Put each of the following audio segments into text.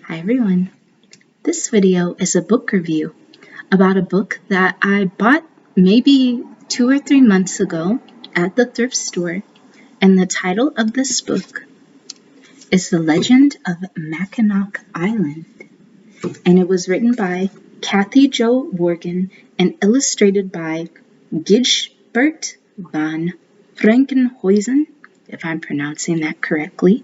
Hi everyone. This video is a book review about a book that I bought maybe 2 or 3 months ago at the thrift store, and the title of this book is The Legend of Mackinac Island, and it was written by Kathy Jo Worgen and illustrated by Gijsbert van Frankenhuizen, if I'm pronouncing that correctly.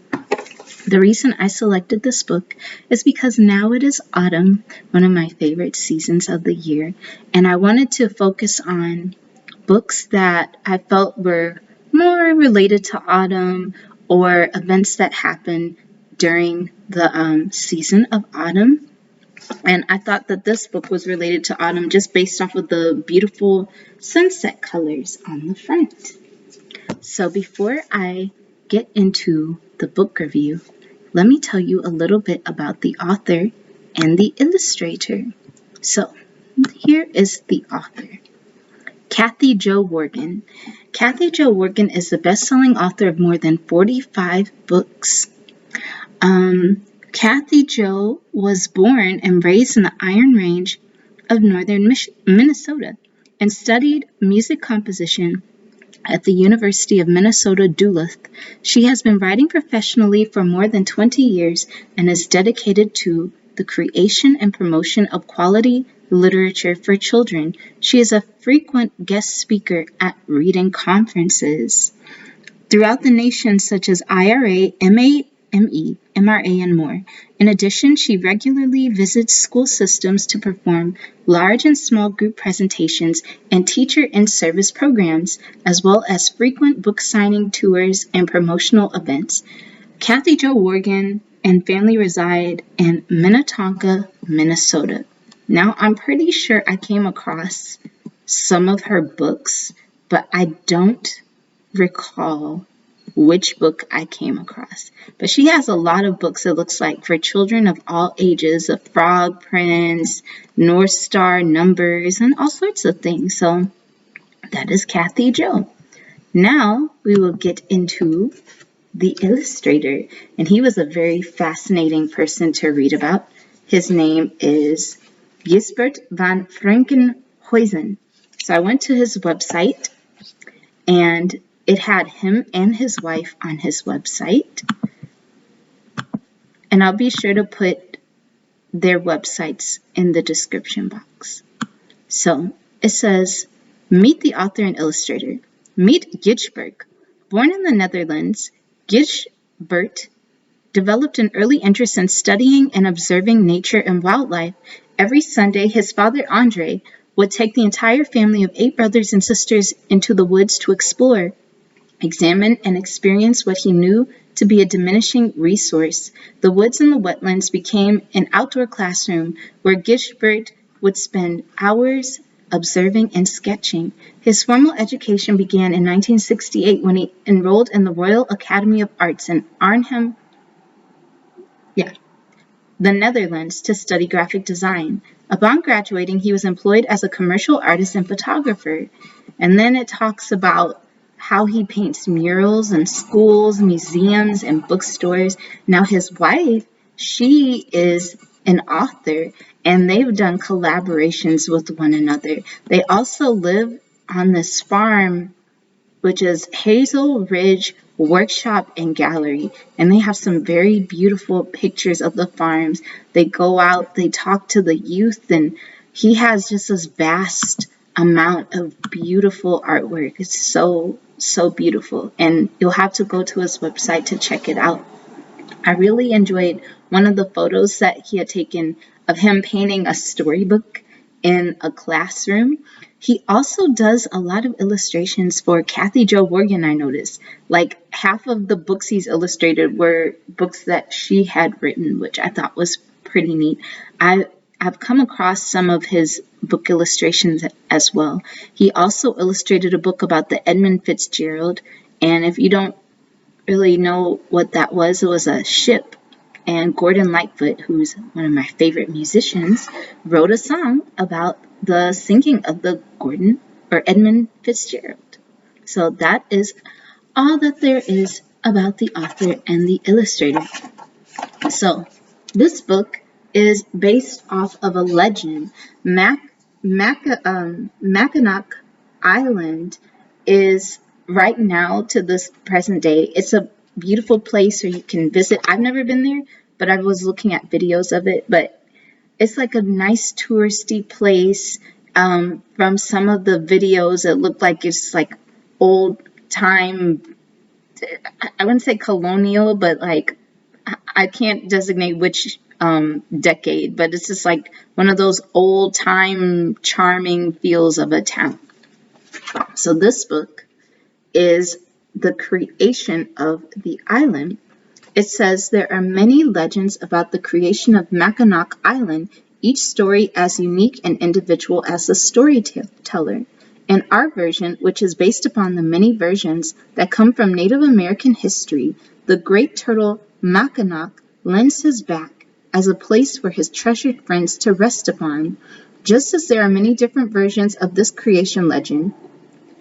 The reason I selected this book is because now it is autumn, one of my favorite seasons of the year, and I wanted to focus on books that I felt were more related to autumn or events that happened during the season of autumn. And I thought that this book was related to autumn just based off of the beautiful sunset colors on the front. So before I get into the book review, let me tell you a little bit about the author and the illustrator. So here is the author, Kathy Jo Worgen. Kathy Jo Worgen is the best-selling author of more than 45 books. Kathy Jo was born and raised in the Iron Range of northern Minnesota and studied music composition at the University of Minnesota Duluth. She has been writing professionally for more than 20 years and is dedicated to the creation and promotion of quality literature for children. She is a frequent guest speaker at reading conferences throughout the nation, such as IRA, MAME, MRA, and more. In addition, she regularly visits school systems to perform large and small group presentations and teacher in-service programs, as well as frequent book signing tours and promotional events. Kathy Jo Worgen and family reside in Minnetonka, Minnesota. Now, I'm pretty sure I came across some of her books, but I don't recall which book I came across. But she has a lot of books, it looks like, for children of all ages, The Frog Prince, North Star, Numbers, and all sorts of things. So that is Kathy Jo. Now we will get into the illustrator, and he was a very fascinating person to read about. His name is Gijsbert van Frankenhuizen. So I went to his website, and it had him and his wife on his website. And I'll be sure to put their websites in the description box. So it says, meet the author and illustrator. Meet Gijsbert. Born in the Netherlands, Gijsbert developed an early interest in studying and observing nature and wildlife. Every Sunday, his father, Andre, would take the entire family of 8 brothers and sisters into the woods to explore, examine, and experience what he knew to be a diminishing resource. The woods and the wetlands became an outdoor classroom where Gijsbert would spend hours observing and sketching. His formal education began in 1968 when he enrolled in the Royal Academy of Arts in Arnhem, the Netherlands, to study graphic design. Upon graduating, he was employed as a commercial artist and photographer. And then it talks about how he paints murals in schools, museums, and bookstores. Now his wife, she is an author, and they've done collaborations with one another. They also live on this farm, which is Hazel Ridge Workshop and Gallery, and they have some very beautiful pictures of the farms. They go out, they talk to the youth, and he has just this vast amount of beautiful artwork. It's so beautiful, and you'll have to go to his website to check it out. I really enjoyed one of the photos that he had taken of him painting a storybook in a classroom. He also does a lot of illustrations for Kathy Jo Worgen, I noticed. Like half of the books he's illustrated were books that she had written, which I thought was pretty neat. I've come across some of his book illustrations as well. He also illustrated a book about the Edmund Fitzgerald, and if you don't really know what that was, it was a ship, and Gordon Lightfoot, who's one of my favorite musicians, wrote a song about the sinking of the Edmund Fitzgerald. So that is all that there is about the author and the illustrator. So This book is based off of a legend. Mackinac Island is right now to this present day. It's a beautiful place where you can visit. I've never been there, but I was looking at videos of it. But it's like a nice touristy place. From some of the videos, it looked like it's like old time. I wouldn't say colonial, but like I can't designate which decade, but it's just like one of those old time charming feels of a town. So this book is the creation of the island. It says there are many legends about the creation of Mackinac Island, each story as unique and individual as the storyteller. In our version, which is based upon the many versions that come from Native American history, the great turtle Mackinac lends his back as a place for his treasured friends to rest upon. Just as there are many different versions of this creation legend,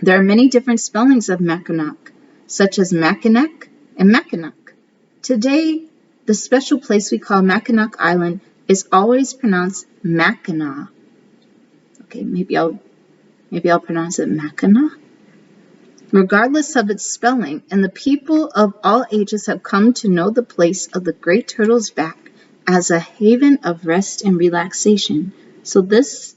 there are many different spellings of Mackinac, such as Mackinac and Mackinac. Today, the special place we call Mackinac Island is always pronounced Mackinac. Okay, maybe I'll pronounce it Mackinac. Regardless of its spelling, and the people of all ages have come to know the place of the great turtle's back as a haven of rest and relaxation. So this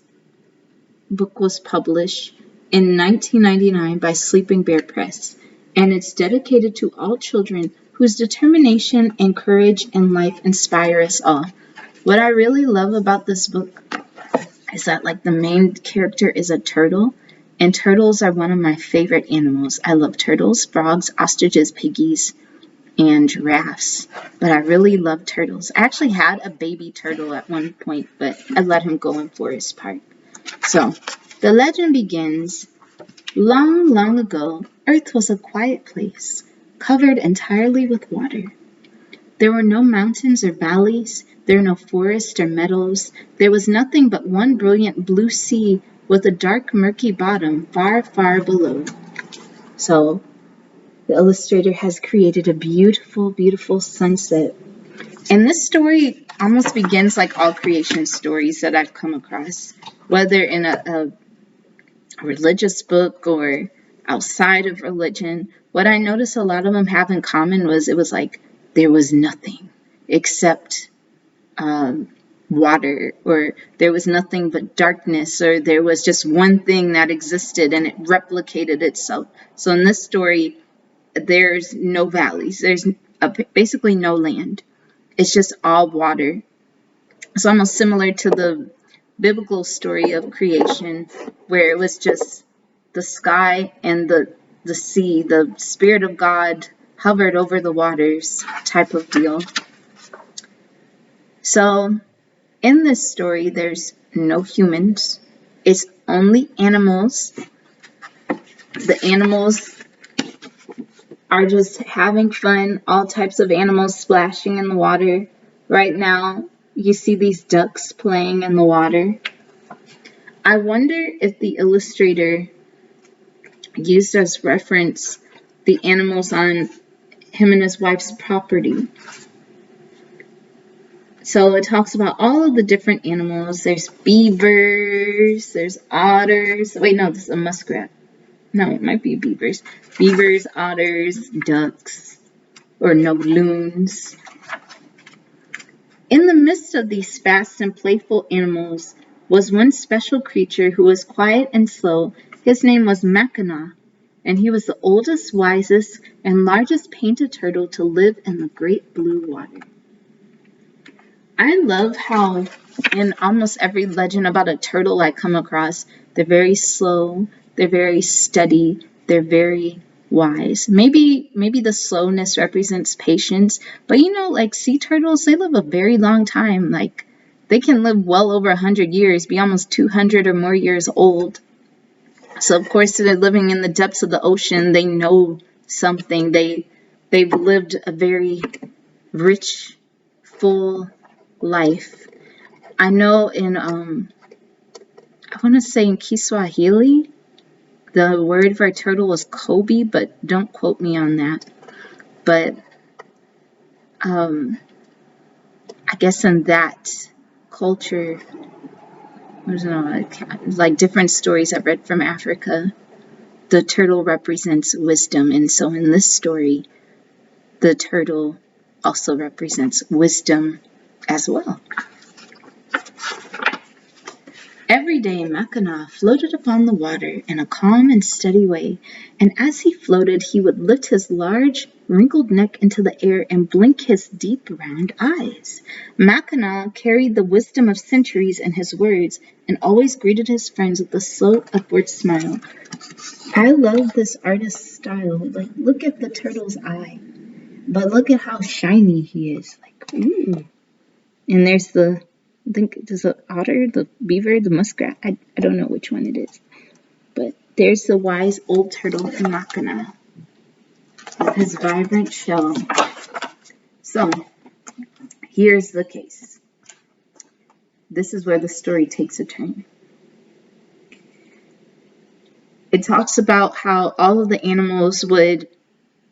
book was published in 1999 by Sleeping Bear Press, and it's dedicated to all children whose determination and courage in life inspire us all. What I really love about this book is that like the main character is a turtle, and turtles are one of my favorite animals. I love turtles, frogs, ostriches, piggies, and giraffes, but I really love turtles. I actually had a baby turtle at one point, but I let him go in Forest Park. So, the legend begins, long, long ago, Earth was a quiet place, covered entirely with water. There were no mountains or valleys, there were no forests or meadows, there was nothing but one brilliant blue sea with a dark, murky bottom far, far below. So, the illustrator has created a beautiful, beautiful sunset. And this story almost begins like all creation stories that I've come across, whether in a religious book or outside of religion. What I noticed a lot of them have in common was it was like there was nothing except water, or there was nothing but darkness, or there was just one thing that existed and it replicated itself. So in this story, there's no valleys, there's basically no land. It's just all water. It's almost similar to the biblical story of creation, where it was just the sky and the sea, the Spirit of God hovered over the waters type of deal. So in this story, there's no humans. It's only animals. The animals are just having fun, all types of animals splashing in the water. Right now, you see these ducks playing in the water. I wonder if the illustrator used as reference the animals on him and his wife's property. So it talks about all of the different animals. There's beavers, there's otters. Wait, no, this is a muskrat. No, it might be beavers. Beavers, otters, ducks, or no, loons. In the midst of these fast and playful animals was one special creature who was quiet and slow. His name was Mackinac, and he was the oldest, wisest, and largest painted turtle to live in the great blue water. I love how in almost every legend about a turtle I come across, they're very slow, they're very steady, they're very wise. Maybe the slowness represents patience, but like sea turtles, they live a very long time. Like they can live well over 100 years, be almost 200 or more years old. So of course they're living in the depths of the ocean. They know something. They've lived a very rich, full life. I know in I want to say in Kiswahili, the word for a turtle was Kobe, but don't quote me on that. But I I guess in that culture, there's like different stories I've read from Africa, the turtle represents wisdom. And so in this story, the turtle also represents wisdom as well. Every day Mackinac floated upon the water in a calm and steady way, and as he floated he would lift his large, wrinkled neck into the air and blink his deep, round eyes. Mackinac carried the wisdom of centuries in his words and always greeted his friends with a slow, upward smile. I love this artist's style. Like, look at the turtle's eye, but look at how shiny he is. Like, ooh. And there's I think there's the otter, the beaver, the muskrat. I don't know which one it is. But there's the wise old turtle in Mackinac with his vibrant shell. So, here's the case. This is where the story takes a turn. It talks about how all of the animals would,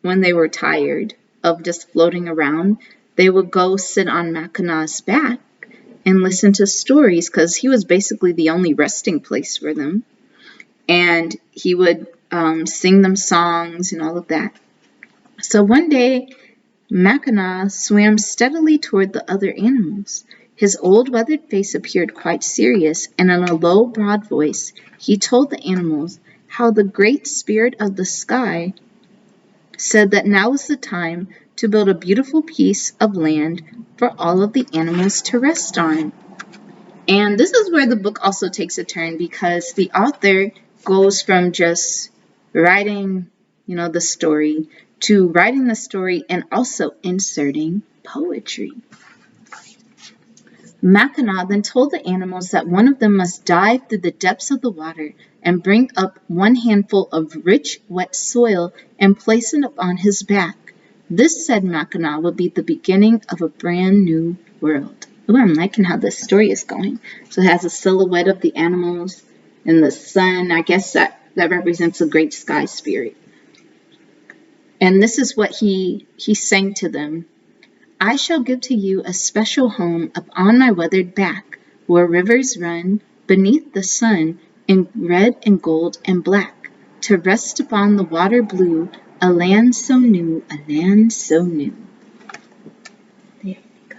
when they were tired of just floating around, they would go sit on Mackinac's back and listen to stories because he was basically the only resting place for them. And he would sing them songs and all of that. So one day, Mackinac swam steadily toward the other animals. His old weathered face appeared quite serious, and in a low, broad voice, he told the animals how the great spirit of the sky said that now was the time to build a beautiful piece of land for all of the animals to rest on. And this is where the book also takes a turn because the author goes from just writing, the story to writing the story and also inserting poetry. Mackinac then told the animals that one of them must dive through the depths of the water and bring up one handful of rich, wet soil and place it upon his back. This, said Mackinac, would be the beginning of a brand new world. Ooh, I'm liking how this story is going. So it has a silhouette of the animals and the sun. I guess that represents a great sky spirit. And this is what he sang to them. I shall give to you a special home upon my weathered back, where rivers run beneath the sun in red and gold and black, to rest upon the water blue, a land so new, a land so new. There we go.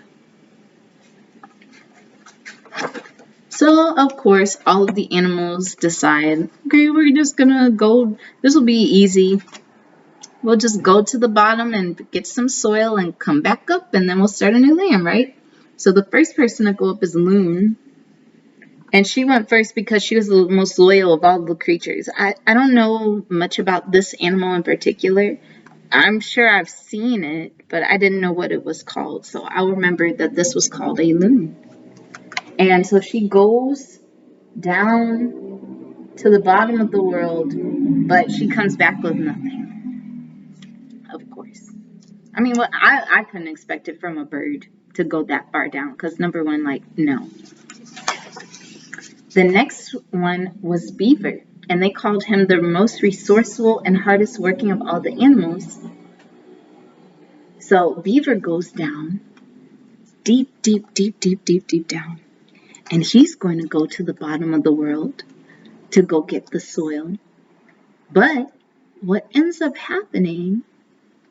So, of course, all of the animals decide, okay, we're just gonna go, this will be easy. We'll just go to the bottom and get some soil and come back up, and then we'll start a new land, right? So the first person to go up is Loon. And she went first because she was the most loyal of all the creatures. I don't know much about this animal in particular. I'm sure I've seen it, but I didn't know what it was called. So I remember that this was called a loon. And so she goes down to the bottom of the world, but she comes back with nothing. Of course. I mean, I couldn't expect it from a bird to go that far down because number one, no. The next one was Beaver, and they called him the most resourceful and hardest working of all the animals. So Beaver goes down, deep, deep, deep, deep, deep, deep down, and he's going to go to the bottom of the world to go get the soil. But what ends up happening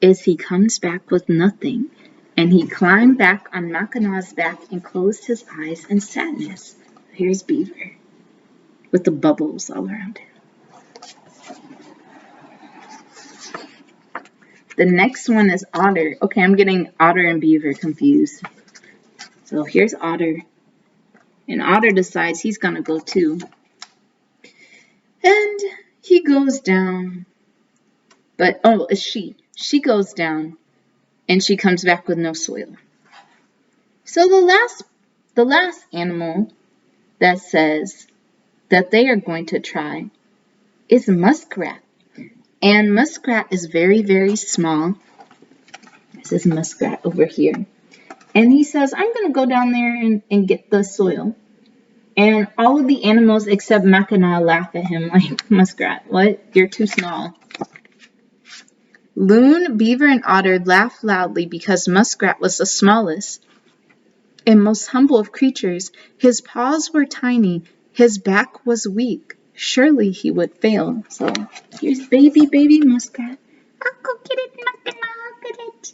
is he comes back with nothing, and he climbed back on Mackinac's back and closed his eyes in sadness. Here's Beaver with the bubbles all around him. The next one is Otter. Okay, I'm getting Otter and Beaver confused. So here's Otter. And Otter decides he's going to go too. And he goes down. But, it's she. She goes down. And she comes back with no soil. So the last animal that says that they are going to try is Muskrat. And Muskrat is very, very small. This is Muskrat over here. And he says, I'm going to go down there and get the soil. And all of the animals except Mackinac laugh at him like, Muskrat, what? You're too small. Loon, Beaver, and Otter laughed loudly because Muskrat was the smallest. and most humble of creatures. His paws were tiny, his back was weak. Surely he would fail. So here's baby muskrat. I'll go get it, Mackinac, I'll get it.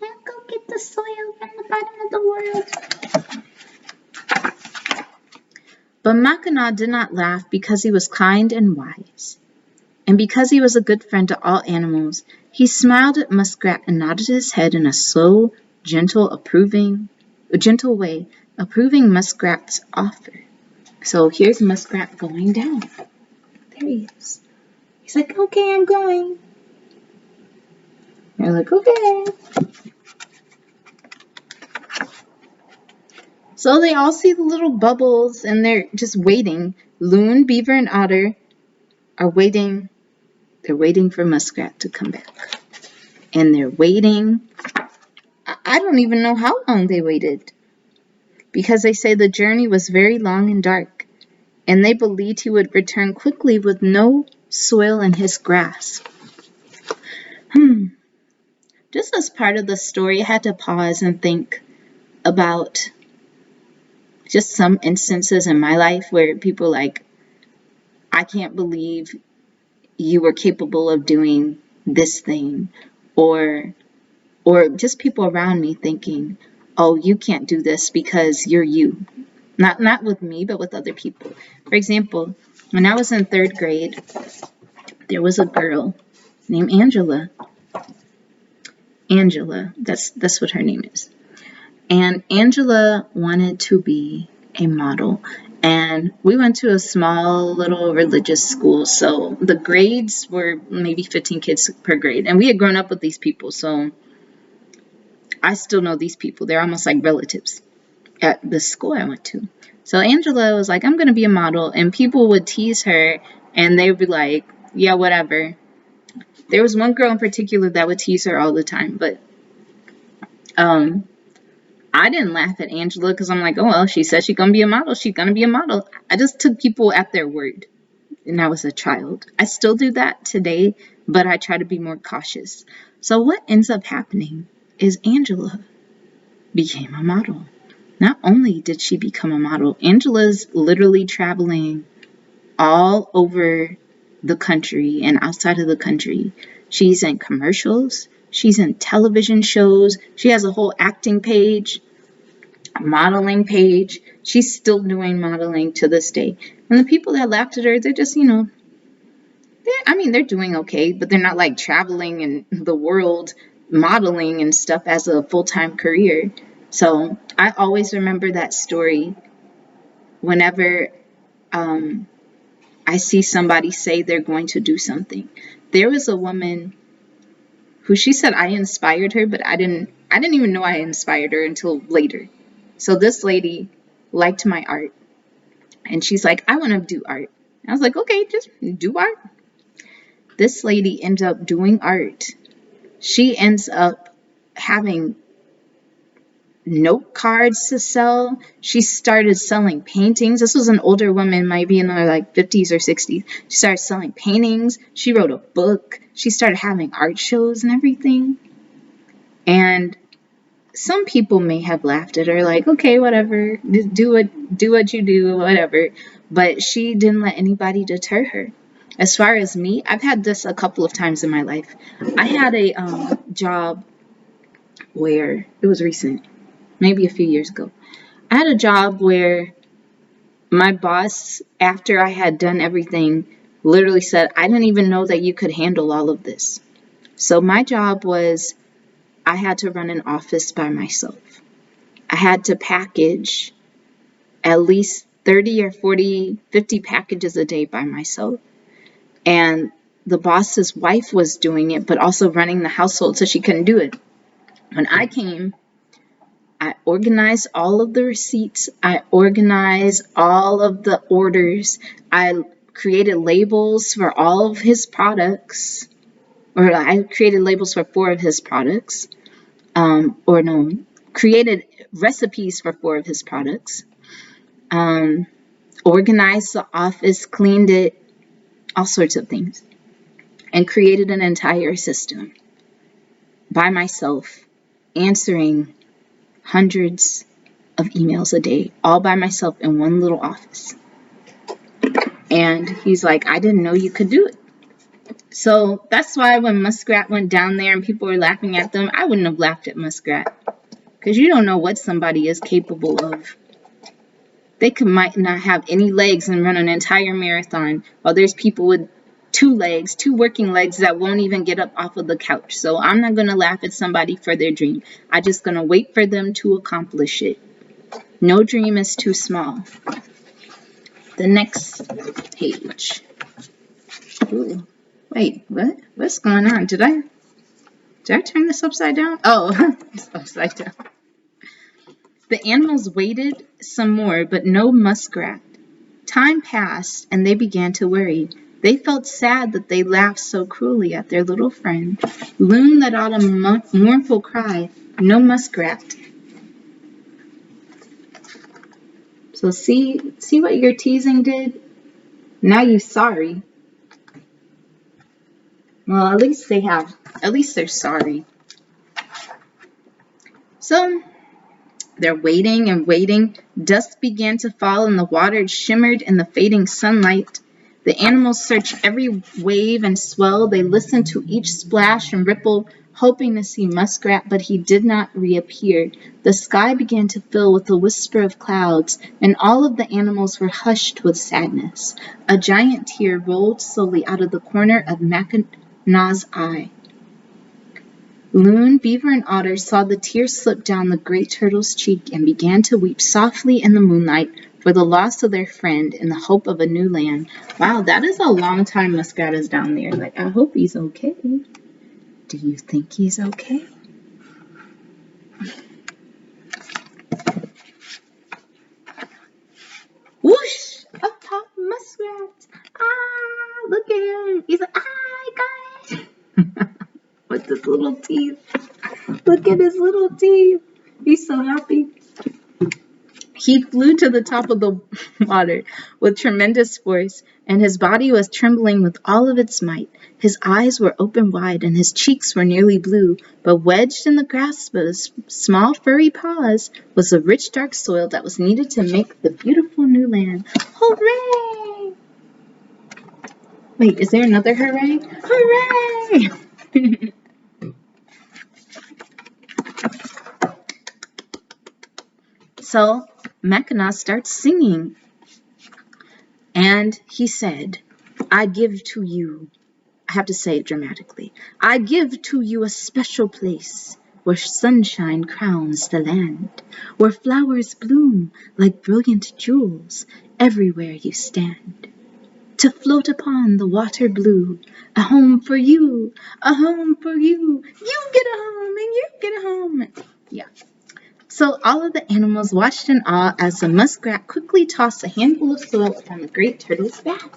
I'll go get the soil from the bottom of the world. But Mackinac did not laugh because he was kind and wise, and because he was a good friend to all animals. He smiled at Muskrat and nodded his head in a slow, gentle way, approving Muskrat's offer. So here's Muskrat going down. There he is. He's like, okay, I'm going. They're like, okay. So they all see the little bubbles and they're just waiting. Loon, Beaver, and Otter are waiting. They're waiting for Muskrat to come back. And they're waiting. I don't even know how long they waited, because they say the journey was very long and dark, and they believed he would return quickly with no soil in his grasp. Just as part of the story, I had to pause and think about just some instances in my life where people are like, I can't believe you were capable of doing this thing, or just people around me thinking, oh, you can't do this because you're you. Not with me, but with other people. For example, when I was in 3rd grade, there was a girl named Angela. Angela, that's what her name is. And Angela wanted to be a model. And we went to a small little religious school, so the grades were maybe 15 kids per grade. And we had grown up with these people, so I still know these people. They're almost like relatives at the school I went to. So Angela was like, I'm going to be a model. And people would tease her, and they would be like, yeah, whatever. There was one girl in particular that would tease her all the time. But I didn't laugh at Angela because I'm like, oh, well, she said she's going to be a model. She's going to be a model. I just took people at their word. And I was a child. I still do that today, but I try to be more cautious. So what ends up happening is Angela became a model. Not only did she become a model, Angela's literally traveling all over the country and outside of the country. She's in commercials. She's in television shows. She has a whole acting page, a modeling page. She's still doing modeling to this day. And the people that laughed at her, they're just, they're doing okay, but they're not like traveling in the world modeling and stuff as a full-time career. So I always remember that story whenever I see somebody say they're going to do something. There was a woman who, she said I inspired her, but I didn't even know I inspired her until later. So this lady liked my art, and she's like, I want to do art. I was like, okay, just do art. This lady ends up doing art. She ends up having note cards to sell. She started selling paintings. This was an older woman, might be in her like 50s or 60s. She started selling paintings. She wrote a book. She started having art shows and everything. And some people may have laughed at her, like, okay, whatever, do what you do, whatever. But she didn't let anybody deter her. As far as me, I've had this a couple of times in my life. I had a job where, it was recent, maybe a few years ago. I had a job where my boss, after I had done everything, literally said, I didn't even know that you could handle all of this. So my job was, I had to run an office by myself. I had to package at least 30 or 40, 50 packages a day by myself. And the boss's wife was doing it, but also running the household, so she couldn't do it. When I came, I organized all of the receipts. I organized all of the orders. I created labels for all of his products. Or I created labels for 4 of his products. Created recipes for 4 of his products. Organized the office, cleaned it, all sorts of things. And created an entire system by myself, answering hundreds of emails a day, all by myself in one little office. And he's like, I didn't know you could do it. So that's why when Muskrat went down there and people were laughing at them, I wouldn't have laughed at Muskrat. Because you don't know what somebody is capable of. They might not have any legs and run an entire marathon, while there's people with 2 legs, 2 working legs that won't even get up off of the couch. So I'm not going to laugh at somebody for their dream. I'm just going to wait for them to accomplish it. No dream is too small. The next page. Ooh. Wait, what? What's going on? Did I turn this upside down? Oh, it's upside down. The animals waited some more, but no Muskrat. Time passed, and they began to worry. They felt sad that they laughed so cruelly at their little friend. Loon let out a mournful cry. No Muskrat. So see what your teasing did? Now you're sorry. Well, at least they're sorry. So they're waiting and waiting. Dusk began to fall and the water shimmered in the fading sunlight. The animals searched every wave and swell. They listened to each splash and ripple, hoping to see Muskrat, but he did not reappear. The sky began to fill with a whisper of clouds, and all of the animals were hushed with sadness. A giant tear rolled slowly out of the corner of Mackinac's eye. Loon, Beaver, and Otter saw the tear slip down the great turtle's cheek and began to weep softly in the moonlight for the loss of their friend in the hope of a new land. Wow, that is a long time Muskrat is down there. Like, I hope he's okay. Do you think he's okay? Whoosh! Up popped Muskrat. Ah, look at him. He's like, I got it. With his little teeth. Look at his little teeth. He's so happy. He flew to the top of the water with tremendous force, and his body was trembling with all of its might. His eyes were open wide, and his cheeks were nearly blue, but wedged in the grasp of his small furry paws was the rich dark soil that was needed to make the beautiful new land. Hooray! Wait, is there another hooray? Hooray! So Mackinac starts singing, and he said, I give to you, I have to say it dramatically, I give to you a special place where sunshine crowns the land, where flowers bloom like brilliant jewels everywhere you stand. To float upon the water blue, a home for you, a home for you. You get a home and you get a home. Yeah. So all of the animals watched in awe as the muskrat quickly tossed a handful of soil upon the great turtle's back.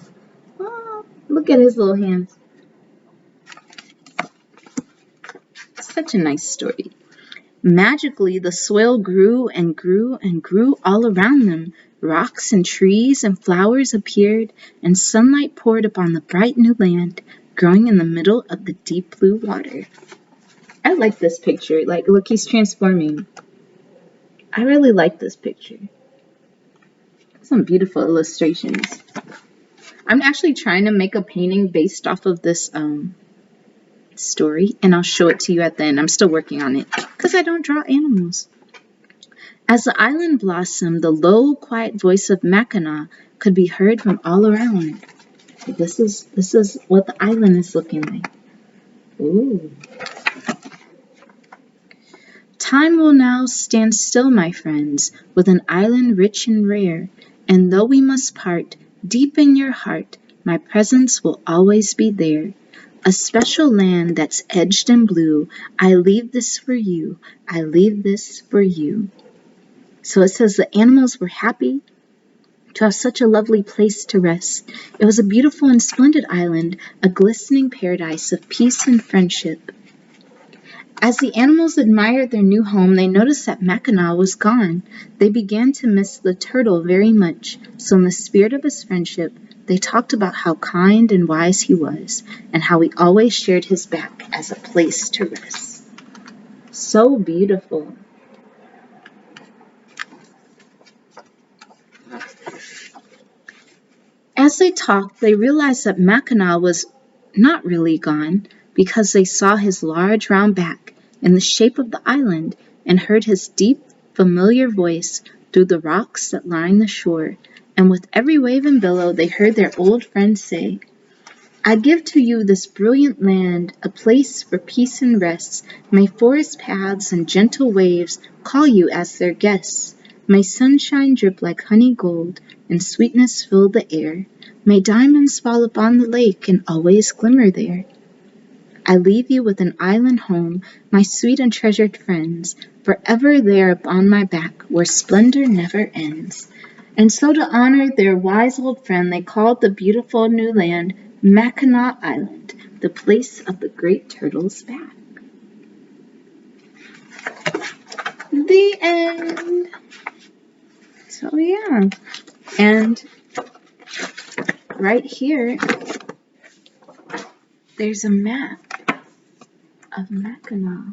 Oh, look at his little hands. Such a nice story. Magically, the soil grew and grew and grew all around them. Rocks and trees and flowers appeared, and sunlight poured upon the bright new land, growing in the middle of the deep blue water. I like this picture. Like, look, he's transforming. I really like this picture. Some beautiful illustrations. I'm actually trying to make a painting based off of this story, and I'll show it to you at the end. I'm still working on it because I don't draw animals. As the island blossomed, the low, quiet voice of Mackinac could be heard from all around. This is what the island is looking like. Ooh. Time will now stand still, my friends, with an island rich and rare, and though we must part, deep in your heart, my presence will always be there. A special land that's edged in blue, I leave this for you, I leave this for you. So it says the animals were happy to have such a lovely place to rest. It was a beautiful and splendid island, a glistening paradise of peace and friendship. As the animals admired their new home, they noticed that Mackinac was gone. They began to miss the turtle very much, so in the spirit of his friendship, they talked about how kind and wise he was, and how he always shared his back as a place to rest. So beautiful. As they talked, they realized that Mackinac was not really gone, because they saw his large round back in the shape of the island and heard his deep, familiar voice through the rocks that line the shore, and with every wave and billow they heard their old friend say, "I give to you this brilliant land, a place for peace and rest. May forest paths and gentle waves call you as their guests. May sunshine drip like honey gold, and sweetness fill the air. May diamonds fall upon the lake and always glimmer there. I leave you with an island home, my sweet and treasured friends, forever there upon my back, where splendor never ends." And so to honor their wise old friend, they called the beautiful new land Mackinac Island, the place of the great turtle's back. The end. So yeah, and right here, there's a map of Mackinac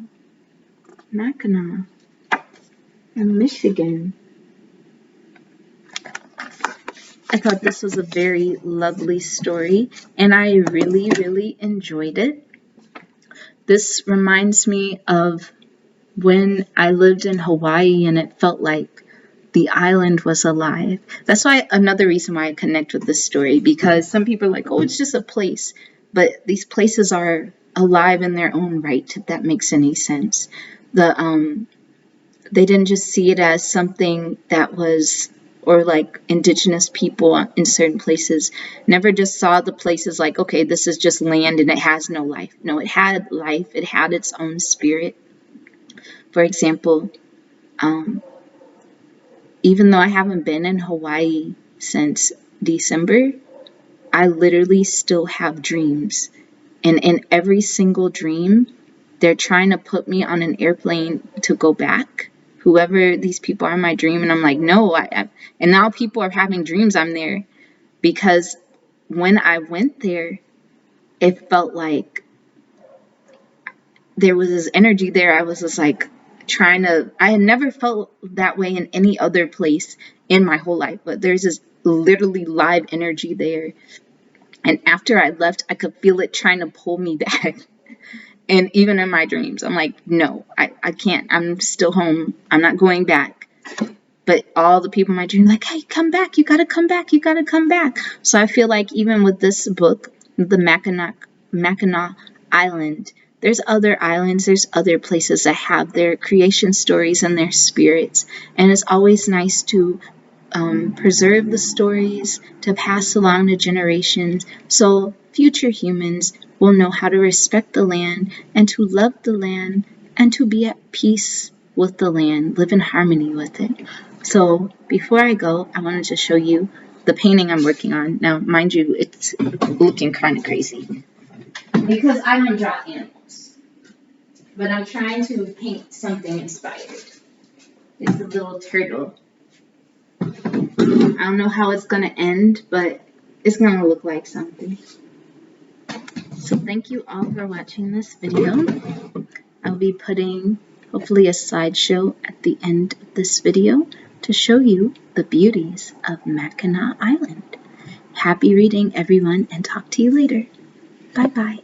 in Michigan. I thought this was a very lovely story, and I really, really enjoyed it. This reminds me of when I lived in Hawaii and it felt like the island was alive. That's why another reason why I connect with this story, because some people are like, oh, it's just a place. But these places are alive in their own right, if that makes any sense. They didn't just see it as something that was, or like indigenous people in certain places never just saw the places like, okay, this is just land and it has no life. No, it had life. It had its own spirit. For example, even though I haven't been in Hawaii since December, I literally still have dreams. And in every single dream, they're trying to put me on an airplane to go back. Whoever these people are in my dream, and I'm like, no. And now people are having dreams I'm there, because when I went there, it felt like there was this energy there. I was just like I had never felt that way in any other place in my whole life, but there's this literally live energy there. And after I left, I could feel it trying to pull me back. And even in my dreams, I'm like, no, I can't. I'm still home. I'm not going back. But all the people in my dream, like, hey, come back. You got to come back. You got to come back. So I feel like even with this book, the Mackinac Island, there's other islands, there's other places that have their creation stories and their spirits. And it's always nice to preserve the stories, to pass along to generations, so future humans will know how to respect the land and to love the land and to be at peace with the land, live in harmony with it. So before I go, I wanted to show you the painting I'm working on. Now, mind you, it's looking kind of crazy because I don't draw animals, but I'm trying to paint something inspired. It's a little turtle. I don't know how it's going to end, but it's going to look like something. So thank you all for watching this video. I'll be putting hopefully a slideshow at the end of this video to show you the beauties of Mackinac Island. Happy reading, everyone, and talk to you later. Bye-bye.